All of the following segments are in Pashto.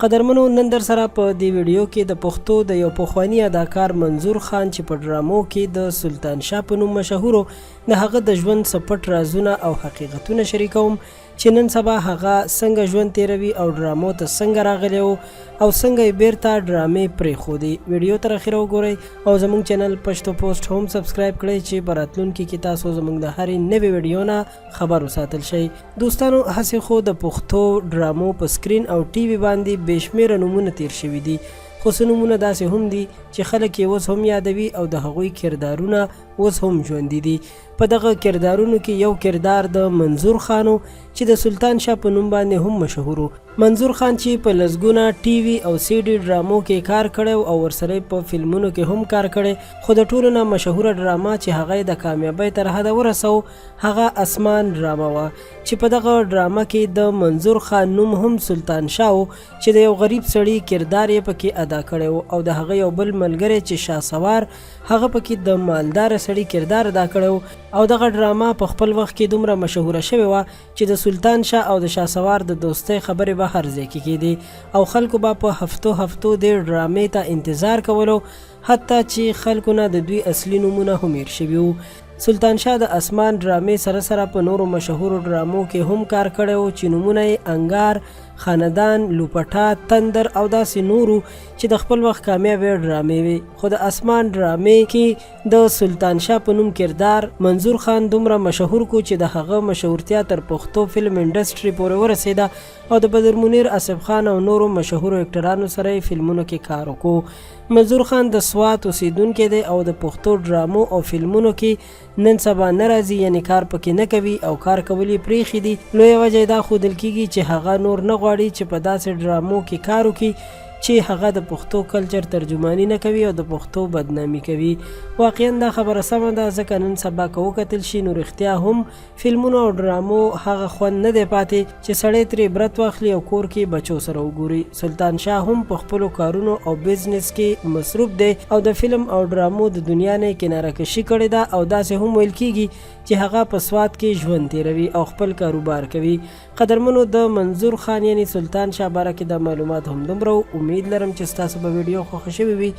قدرمنو نن در سره په دې ویډیو کې د پښتو د یو پخوانی اداکار منظور خان چې په ډرامو کې د سلطان شاه په نوم مشهورو د هغه د ژوند سپټ رازونه او حقیقتونه شریکوم چې نن سبا هغه څنګه ژوند تیروي او ډرامو ته څنګه راغلی او څنګه یې بیرته ډرامې پرېښودې. ویډیو تر اخره وګورئ او زموږ چینل پښتو پوسټ هم سبسکرایب کړئ چې په راتلونکي کې تاسو زموږ د هرې نوې ویډیو نه خبر وساتل شئ. دوستانو هسې خو د پښتو ډرامو په سکرین او ټي وي باندې بېشمېره نومونه تیر شوي دي، خو څه نومونه داسې هم دي چې خلک یې اوس هم یادوي او د هغوی کردارونه اوس هم ژوندي دي. په دغه کردارونو کې یو کردار د منظور خان و چې د سلطان شاه په نوم باندې هم مشهور و. منظور خان چې په لسګونه ټي وي او سی ډي ډرامو کې کار کړی او ورسره په فلمونو کې هم کار کړی، خو د ټولو نه مشهوره ډراما چې هغه یې د کامیابۍ تر حده ورسو هغه اسمان ډراما وه، چې په دغه ډراما کې د منظور خان نوم هم سلطان شاه و چې د یو غریب سړي کردار یې پکې ادا کړی و او د هغه یو بل ملګری چې شاه سوار هغه پکې د مالدار سړي کردار ادا کړی او دغه ډراما په خپل وخت کې دومره مشهوره شوې وه چې د سلطان شاه او د شاه سوار د دوستۍ خبرې به هر ځای کې کېدې او خلکو به په هفتو دې ډرامې ته انتظار کولو، حتی چې خلکو نه د دوی اصلي نومونه هم هیر شوي وو. سلطان شاه د اسمان ډرامې سره سره په نورو مشهورو ډرامو کې هم کار کړی و چې نومونه یې انګار، خاندان، لوپټا، تندر او داسې نورو چې د خپل وخت کامیابې ډرامې وي. خو د اسمان ډرامې کې د سلطان شاه په نوم کردار منظور خان دومره مشهور کو چې د هغه مشهورتیا تر پښتو فلم انډسټري پورې ورسېده او د بدر منیر، آصف خان او نورو مشهورو اکټرانو سره یې فلمونو کې کار وکړو. منظور خان د سوات اوسیدونکی دی او د پښتو ډرامو او فلمونو کې نن سبا نه راځي، یعنی کار پکې نه کوي او کار کول یې پرېښي دي. لویه وجه یې دا ښودل کېږي چې هغه نور نه غواړي چې په داسې ډرامو کې کار وکړي چې هغه د پښتو کلچر ترجماني نه کوي او د پښتو بدنامي کوي. واقعا دا خبره سمه ده، ځکه نن سبا که وکتل شي نو رښتیا هم فلمونو او ډرامو هغه خوند نه دی پاتې چې سړی ترې عبرت واخلي او کور کې بچو سره وګوري. سلطان شاه هم په خپلو کارونو او بزنس کې مصروف دی او د فلم او ډرامو د دنیا نه کناره کشي کړې ده او داسې هم ویل کېږي چې هغه په سوات کې ژوند تیروي او خپل کاروبار کوي. قدرمنو د منظور خان یعنی سلطان شاه باره کې د معلومات هم دومره. امید لرم چې ستاسو به ویډیو خوښه شوې وي.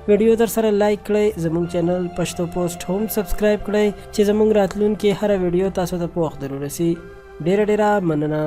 ویډیو در سره لایک کړئ، زموږ چینل پښتو پوسټ هم سبسکرایب کړئ چې زموږ راتلونکي هره ویډیو تاسو ته په وخت ورسي. ډیره مننه.